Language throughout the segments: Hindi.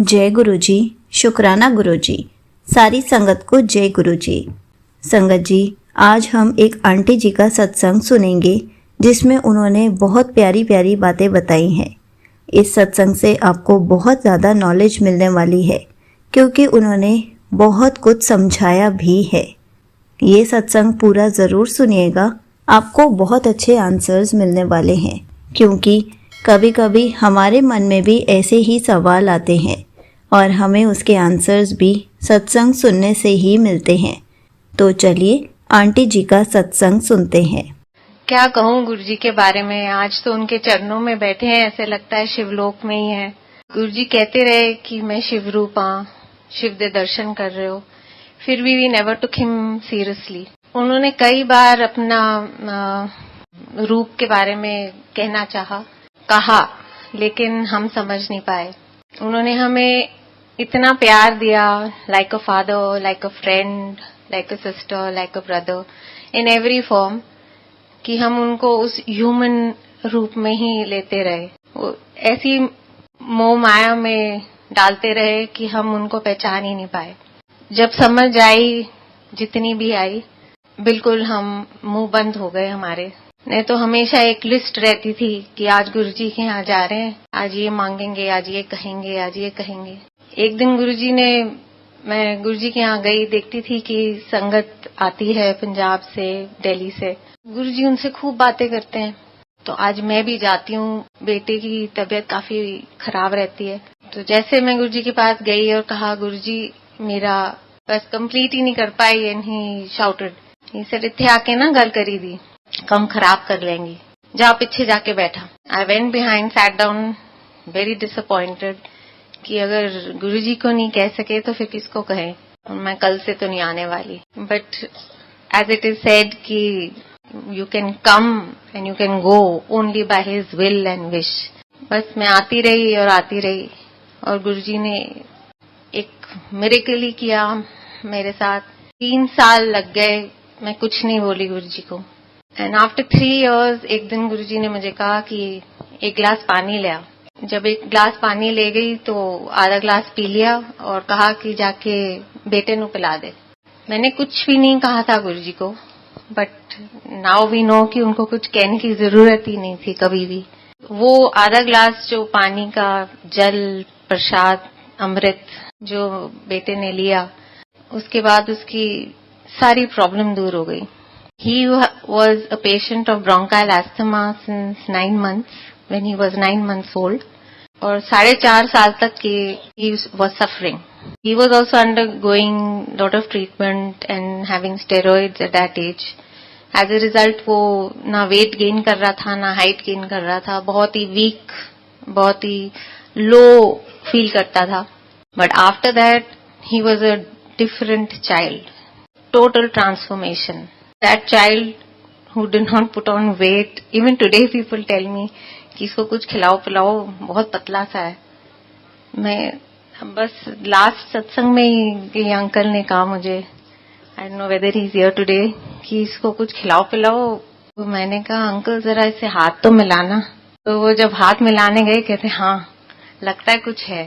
जय गुरु जी। शुक्राना गुरु जी। सारी संगत को जय गुरु जी। संगत जी, आज हम एक आंटी जी का सत्संग सुनेंगे जिसमें उन्होंने बहुत प्यारी प्यारी बातें बताई हैं। इस सत्संग से आपको बहुत ज़्यादा नॉलेज मिलने वाली है क्योंकि उन्होंने बहुत कुछ समझाया भी है। ये सत्संग पूरा ज़रूर सुनिएगा, आपको बहुत अच्छे आंसर्स मिलने वाले हैं क्योंकि कभी कभी हमारे मन में भी ऐसे ही सवाल आते हैं और हमें उसके आंसर्स भी सत्संग सुनने से ही मिलते हैं। तो चलिए आंटी जी का सत्संग सुनते हैं। क्या कहूँ गुरु जी के बारे में। आज तो उनके चरणों में बैठे हैं, ऐसे लगता है शिवलोक में ही है। गुरु जी कहते रहे कि मैं शिव रूप हाँ, शिव दे दर्शन कर रहे हो, फिर भी we never took him seriously. उन्होंने कई बार अपना रूप के बारे में कहना कहा, लेकिन हम समझ नहीं पाए। उन्होंने हमें इतना प्यार दिया, like a father, like a friend, like a sister, like a brother, in every form, कि हम उनको उस ह्यूमन रूप में ही लेते रहे। वो ऐसी मोह माया में डालते रहे कि हम उनको पहचान ही नहीं पाए। जब समझ आई, जितनी भी आई, बिल्कुल हम मुंह बंद हो गए हमारे। नहीं तो हमेशा एक लिस्ट रहती थी कि आज गुरुजी के यहाँ जा रहे हैं, आज ये मांगेंगे, आज ये कहेंगे, आज ये कहेंगे। एक दिन मैं गुरुजी के यहाँ गई, देखती थी कि संगत आती है पंजाब से, दिल्ली से। गुरुजी उनसे खूब बातें करते हैं। तो आज मैं भी जाती हूँ, बेटे की तबीयत काफी खराब रहती है। तो जैसे मैं गुरुजी के पास गई और कहा, गुरुजी मेरा बस कंप्लीट ही नहीं कर पाई, एंड ही शाउटेड, ये सर इत्थे आके ना गल करी दी, कम खराब कर लेंगी, जा पीछे जाके बैठा। I went behind, sat down, very disappointed कि अगर गुरुजी को नहीं कह सके तो फिर किसको कहें, मैं कल से तो नहीं आने वाली। But as it is said कि you can come and you can go only by his will and wish. बस मैं आती रही और आती रही, और गुरुजी ने एक मिरेकल ही किया मेरे साथ। 3 साल लग गए, मैं कुछ नहीं बोली गुरुजी को। एंड आफ्टर 3 years एक दिन गुरुजी ने मुझे कहा कि एक गिलास पानी ले आ। जब एक गिलास पानी ले गई तो आधा गिलास पी लिया और कहा कि जाके बेटे नु पिला दे। मैंने कुछ भी नहीं कहा था गुरुजी को, बट नाउ वी नो कि उनको कुछ कहने की जरूरत ही नहीं थी कभी भी। वो आधा गिलास जो पानी का जल, प्रसाद, अमृत जो बेटे ने लिया, उसके बाद उसकी सारी प्रॉब्लम दूर हो गई। He was a patient of bronchial asthma since 9 months, when he was 9 months old. और 4.5 साल तक he was suffering. He was also undergoing lot of treatment and having steroids at that age. As a result वो ना weight gain कर रहा था, ना height gain कर रहा था, बहुत ही weak, बहुत ही low feel करता था। But after that he was a different child. Total transformation. That child who did not put on weight, even today people tell me कि इसको कुछ खिलाओ पिलाओ, बहुत पतला सा है। मैं बस लास्ट सत्संग में ही ये अंकल ने कहा मुझे, I don't know whether he is here today, कि इसको कुछ खिलाओ पिलाओ। तो मैंने कहा अंकल जरा इसे हाथ तो मिलाना। तो वो जब हाथ मिलाने गए कहते हाँ लगता है कुछ है।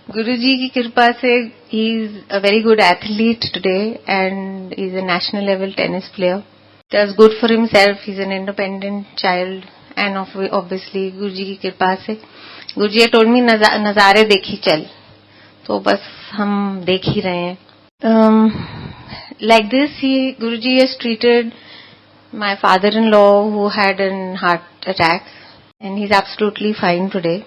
गुरुजी की कृपा से he is a very good athlete today and is a national level tennis player. Does good for himself. He's an independent child and obviously गुरुजी की कृपा से। गुरुजी told me नजारे देखी चल, तो बस हम देख ही रहे हैं। Like this Guruji has treated my father-in-law who had an heart attack and he's absolutely fine today.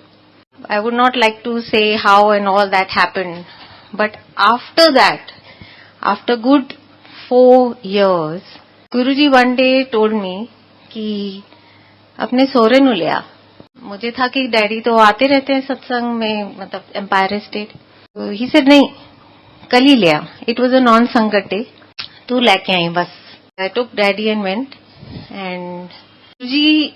I would not like to say how and all that happened, but after that, after good 4 years, Guruji one day told me कि अपने सोरे नु ले आ। मुझे था कि डैडी तो आते रहते हैं सत्संग में, मतलब एम्पायर स्टेट। तो ही सेड नहीं, कल ही ले आ। इट वाज अ नॉन संगत डे, तू लेके आई बस। आई टुक डैडी एंड वेंट, एंड गुरुजी,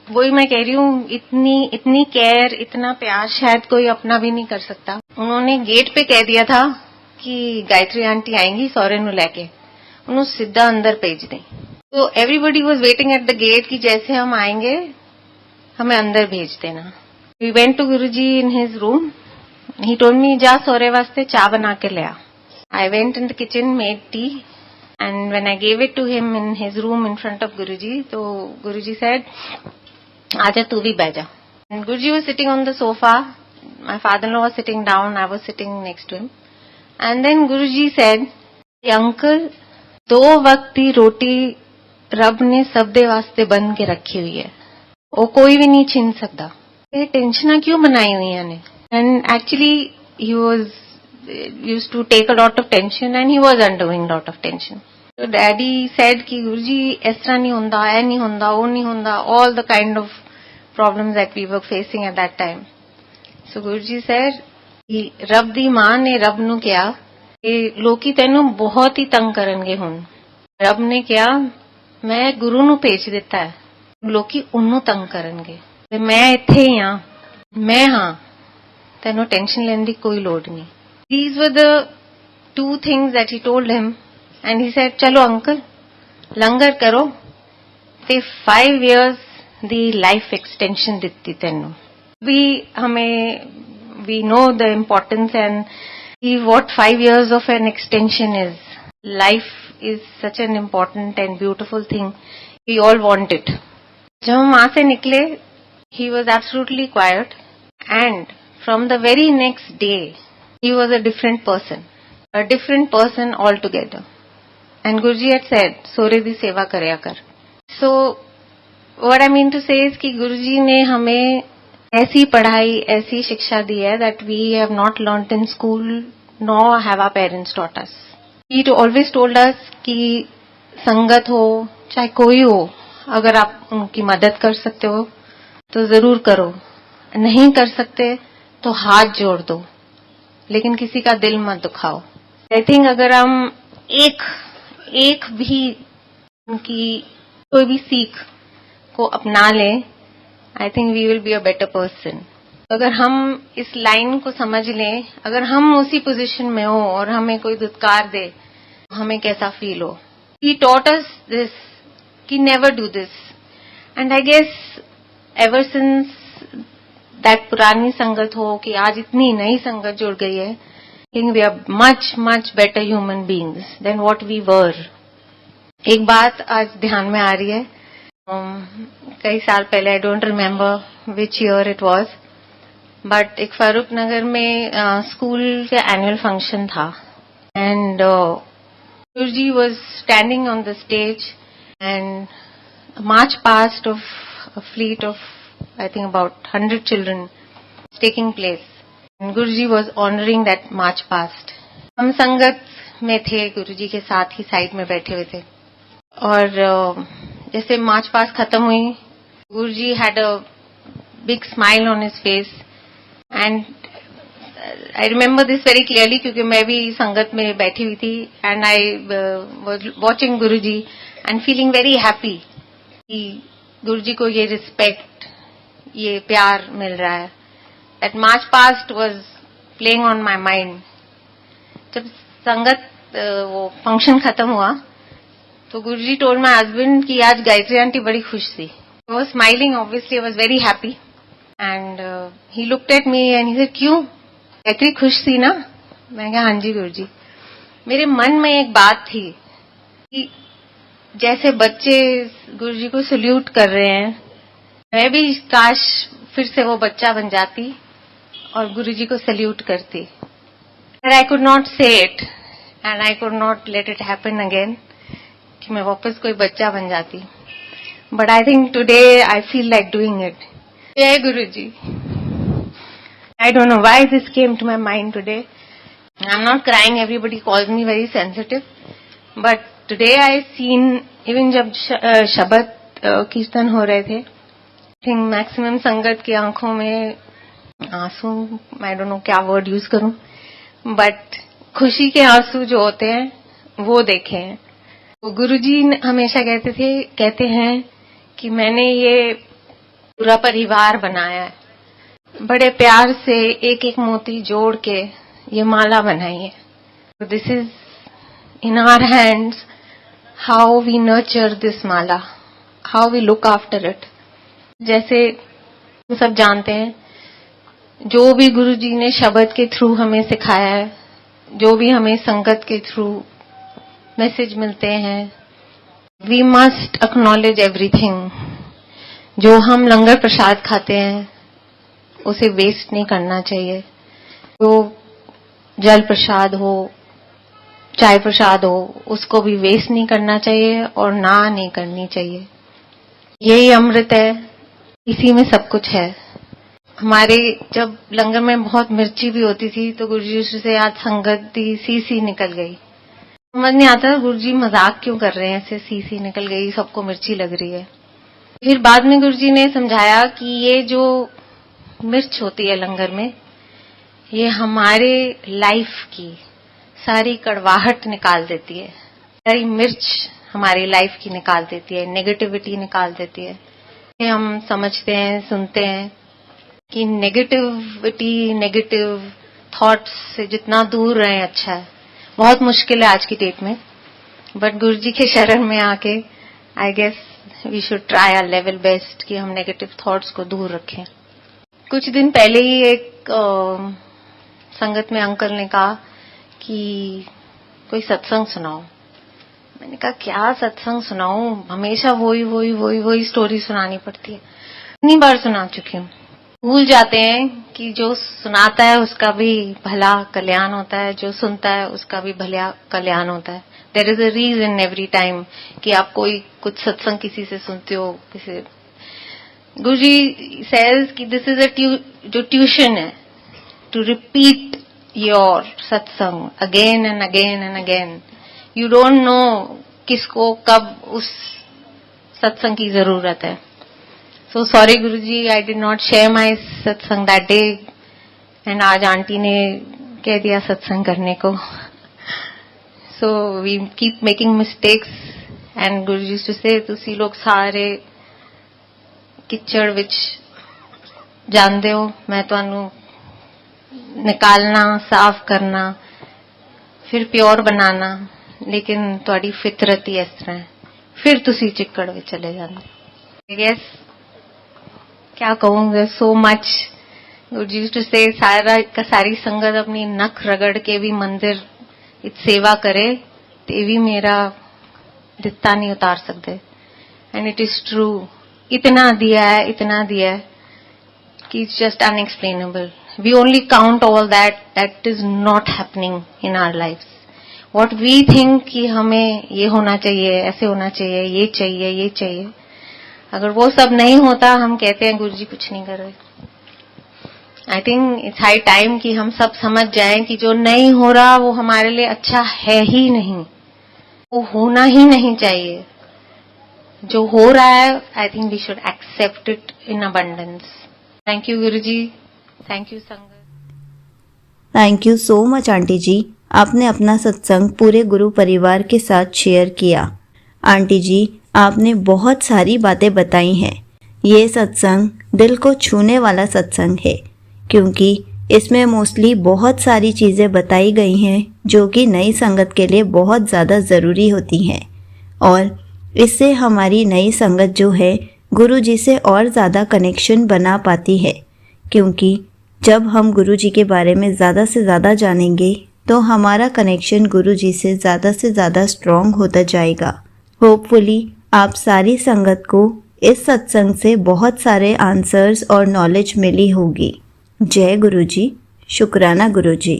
वही मैं कह रही हूँ, इतनी केयर, इतना प्यार शायद कोई अपना भी नहीं कर सकता। उन्होंने गेट पे कह दिया था कि गायत्री आंटी आएंगी सौरे नु लेके, उन्होंने सीधा अंदर भेज दें। तो everybody was waiting at the gate कि जैसे हम आएंगे हमें अंदर भेज देना। We went to Guruji in his room he told me जा सोरे वास्ते चाय बना के ले आ. I went in the kitchen, made tea, and when I gave it to him in his room in front of Guruji, so Guruji said, "आजा तू भी बैठ जा." And Guruji was sitting on the sofa. My father-in-law was sitting down. I was sitting next to him. And then Guruji said, "Uncle, 2 वक्त की रोटी रब ने सब दे वास्ते बन के रखी हुई है, वो कोई भी नहीं छीन सकता. ये टेंशन क्यों बनाई हुई है ने?" And actually he was used to take a lot of tension and he was undergoing lot of tension. So daddy said कि गुरुजी इस तरह नहीं होता, ऐ नहीं होता, वो नहीं होता, all the kind of problems that we were facing at that time. So Guruji said कि रब दी मां ने रब ਨੂੰ ਕਿਹਾ ਕਿ ਲੋਕੀ ਤੈਨੂੰ ਬਹੁਤ ਹੀ ਤੰਗ ਕਰਨਗੇ ਹੁਣ. ਰੱਬ ਨੇ ਕਿਹਾ ਮੈਂ ਗੁਰੂ ਨੂੰ ਭੇਜ ਦਿੱਤਾ ਹੈ, ਲੋਕੀ ਉਹਨੂੰ ਤੰਗ ਕਰਨਗੇ ਤੇ ਮੈਂ ਇੱਥੇ ਹੀ ਹਾਂ, ਮੈਂ ਹਾਂ, ਤੈਨੂੰ ਟੈਨਸ਼ਨ ਲੈਣ ਦੀ ਕੋਈ ਲੋੜ ਨਹੀਂ. These were the 2 things that he told him and he said chalo uncle langar karo te 5 years the life extension ditti tenu. We know the importance and what 5 years of an extension is. Life is such an important and beautiful thing. We all want it. जब हम वहां से निकले, he was absolutely quiet and from the very next day he was a different person altogether. And Guruji had said, "सोरे दी सेवा करया कर." So what I mean to say is कि गुरुजी ने हमें ऐसी पढ़ाई, ऐसी शिक्षा दी है that we have not learnt in school, nor have our parents taught us. He always told us कि संगत हो, चाहे कोई हो, अगर आप उनकी मदद कर सकते हो तो जरूर करो, नहीं कर सकते तो हाथ जोड़ दो, लेकिन किसी का दिल मत दुखाओ. आई थिंक अगर हम एक भी उनकी कोई भी सीख को अपना लें, I think we will be a better person. अगर हम इस लाइन को समझ लें, अगर हम उसी पोजीशन में हो और हमें कोई दुत्कार दे, हमें कैसा फील हो. ही टॉट अस दिस कि never do this. And I guess ever since that पुरानी संगत हो कि आज इतनी नई संगत जुड़ गई है, we are much better human beings then what we were. एक बात आज ध्यान में आ रही है, कई साल पहले, I don't remember which year it was, but एक फारूक नगर में स्कूल का एनुअल फंक्शन था and Guruji was standing on the stage and march past of a fleet of I think about 100 children was taking place and Guruji was honoring that march past. हम संगत में थे, गुरुजी के साथ ही साइड में बैठे हुए थे और जैसे मार्च पास्ट खत्म हुई, गुरुजी had a big smile on his face and I remember this very clearly क्योंकि मैं भी संगत में बैठी हुई थी and I was watching Guruji and feeling very happy कि गुरुजी को ये रिस्पेक्ट, ये प्यार मिल रहा है. That march past was playing on my mind. जब संगत वो फंक्शन खत्म हुआ तो गुरुजी told my husband कि आज गायत्री आंटी बड़ी खुश थी. I was smiling, obviously I was very happy and he looked at me and he said, क्यों गायत्री खुश थी ना? मैं कहा हाँ जी गुरुजी. मेरे मन में एक बात थी कि जैसे बच्चे गुरुजी को सल्यूट कर रहे हैं, मैं भी काश फिर से वो बच्चा बन जाती और गुरुजी को सल्यूट करती. But I could not say it and I could not let it happen again कि मैं वापस कोई बच्चा बन जाती. But I think today I feel like doing it. जय गुरुजी. I don't know why this came to my mind today. I'm not crying, everybody calls me very sensitive. But today I seen, even जब शबद कीर्तन हो रहे थे, I think maximum संगत की आंखों में आंसू, I don't know क्या word use करूं, but खुशी के आंसू जो होते हैं वो देखे हैं. तो गुरुजी हमेशा कहते हैं कि मैंने ये पूरा परिवार बनाया है, बड़े प्यार से एक एक मोती जोड़ के ये माला बनाई है. So this is in our hands how we nurture this mala, how we look after it. जैसे हम सब जानते हैं जो भी गुरु जी ने शब्द के थ्रू हमें सिखाया है, जो भी हमें संगत के थ्रू मैसेज मिलते हैं, वी मस्ट एक्नॉलेज एवरीथिंग। जो हम लंगर प्रसाद खाते हैं उसे वेस्ट नहीं करना चाहिए। जो जल प्रसाद हो, चाय प्रसाद हो, उसको भी वेस्ट नहीं करना चाहिए और ना नहीं करनी चाहिए। यही अमृत है, इसी में सब कुछ है। हमारे जब लंगर में बहुत मिर्ची भी होती थी तो गुरुजी से आज संगत दी सी निकल गई। समझ नहीं आता गुरुजी मजाक क्यों कर रहे हैं, ऐसे सी निकल गई, सबको मिर्ची लग रही है। फिर बाद में गुरुजी ने समझाया कि ये जो मिर्च होती है लंगर में, ये हमारे लाइफ की सारी कड़वाहट निकाल देती है। सारी मिर्च हमारी लाइफ की निकाल देती है, नेगेटिविटी निकाल देती है। ये हम समझते हैं, सुनते हैं कि नेगेटिविटी, नेगेटिव थॉट्स से जितना दूर रहें अच्छा है। बहुत मुश्किल है आज की डेट में, बट गुरुजी के शरण में आके I guess we should try our level best कि हम नेगेटिव थॉट्स को दूर रखें। कुछ दिन पहले ही एक संगत में अंकल ने कहा कि कोई सत्संग सुनाओ। मैंने कहा क्या सत्संग सुनाऊं, हमेशा वही स्टोरी सुनानी पड़ती है। इतनी बार सुना चुकी हूँ, भूल जाते हैं कि जो सुनाता है उसका भी भला कल्याण होता है, जो सुनता है उसका भी भला कल्याण होता है। There is a reason every time कि आप कोई कुछ सत्संग किसी से सुनते हो, किसी गुरुजी सेज कि दिस इज जो ट्यूशन है, टू रिपीट योर सत्संग again and again and again. You don't know किसको कब उस सत्संग की जरूरत है। So sorry Guruji, I did not share my satsang that day, and आज आंटी ने कह दिया सत्संग करने को। So we keep making mistakes, and Guruji used to say, तुसी लोग सारे किचड़ विच जानदे हो, मैं तुहानू निकालना, साफ करना, फिर प्योर बनाना, लेकिन तुहाडी फितरत ही इस तरह है, फिर तुसी चिक्कड़ विच चले जांदे। I guess क्या कहूँ, so much. Guruji used to say सारी संगत अपनी नख रगड़ के भी मंदिर सेवा करे ते भी मेरा दित्ता नहीं उतार सकते। एंड इट इज ट्रू, इतना दिया है कि it's just unexplainable. We only count all that is not happening in our life. What we think कि हमें ये होना चाहिए, ऐसे होना चाहिए, ये चाहिए, अगर वो सब नहीं होता, हम कहते हैं गुरुजी कुछ नहीं कर रहे। I think it's high time कि हम सब समझ जाएं कि जो नहीं हो रहा वो हमारे लिए अच्छा है ही नहीं, वो होना ही नहीं चाहिए। जो हो रहा है, I think we should accept it in abundance. Thank you guruji, thank you sangat. Thank you so much aunty ji, आपने अपना सत्संग पूरे गुरु परिवार के साथ शेयर किया। आंटी जी, आपने बहुत सारी बातें बताई हैं। ये सत्संग दिल को छूने वाला सत्संग है, क्योंकि इसमें मोस्टली बहुत सारी चीज़ें बताई गई हैं जो कि नई संगत के लिए बहुत ज़्यादा ज़रूरी होती हैं, और इससे हमारी नई संगत जो है गुरु जी से और ज़्यादा कनेक्शन बना पाती है। क्योंकि जब हम गुरु जी के बारे में ज़्यादा से ज़्यादा जानेंगे तो हमारा कनेक्शन गुरु जी से ज़्यादा स्ट्रॉन्ग होता जाएगा। होपफुली आप सारी संगत को इस सत्संग से बहुत सारे आंसर्स और नॉलेज मिली होगी। जय गुरु जी, शुक्राना गुरु जी।